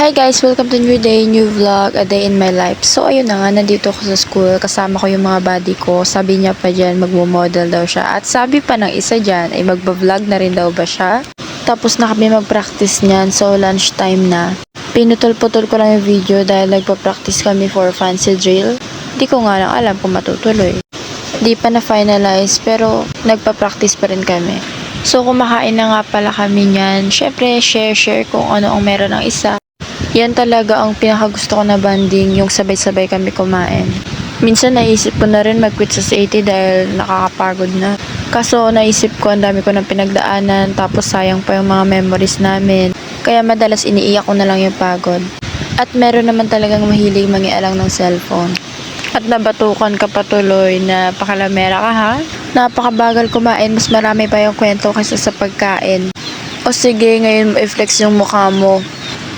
Hi guys! Welcome to new day, new vlog, a day in my life. So ayun na nga, nandito ako sa school, kasama ko yung mga buddy ko. Sabi niya pa dyan, magmo-model daw siya. At sabi pa ng isa dyan, ay magba-vlog na rin daw ba siya? Tapos na kami mag-practice niyan, so lunch time na. Pinutol-putol ko lang yung video dahil nagpa-practice kami for fancy drill. Di ko nga lang alam kung matutuloy. Di pa na-finalize pero nagpa-practice pa rin kami. So kumakain na nga pala kami niyan. Syempre share kung ano ang meron ng isa. Yan talaga ang pinakagusto ko na banding, yung sabay-sabay kami kumain. Minsan naisip ko na rin mag-quit sa CAT dahil nakakapagod na. Kaso naisip ko ang dami ko ng pinagdaanan tapos sayang pa yung mga memories namin. Kaya madalas iniiyak ko na lang yung pagod. At meron naman talagang mahilig mangialang ng cellphone. At nabatukan ka patuloy na pakalamera ka ha? Napakabagal kumain, mas marami pa yung kwento kaysa sa pagkain. O sige, ngayon i-flex yung mukha mo.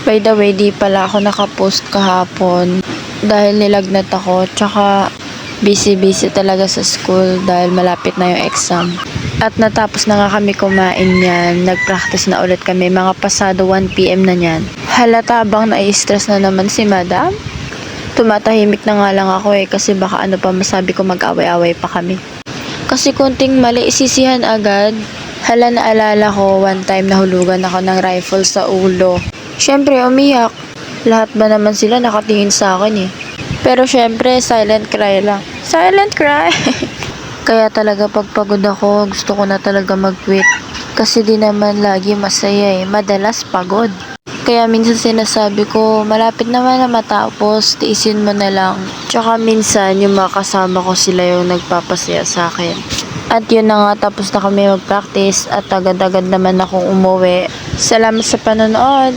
By the way, di pala ako nakapost kahapon dahil nilagnat ako, tsaka busy talaga sa school dahil malapit na yung exam. At natapos na nga kami kumain yan, nag-practice na ulit kami, mga pasado 1 PM na yan. Halata bang nai-stress na naman si madam? Tumatahimik na nga lang ako kasi baka ano pa masabi ko mag-away-away pa kami. Kasi kunting mali isisihan agad. Hala, naalala ko one time nahulugan ako ng rifle sa ulo. Syempre, umiyak. Lahat ba naman sila nakatingin sa akin Pero syempre, silent cry lang. Silent cry! Kaya talaga pag pagod ako, gusto ko na talaga mag-quit. Kasi di naman lagi masaya madalas pagod. Kaya minsan sinasabi ko, malapit naman na matapos, tiisin mo na lang. Tsaka minsan, yung mga kasama ko sila yung nagpapasaya sa akin. At yun na nga, tapos na kami mag-practice at agad-agad naman akong umuwi. Salamat sa panonood!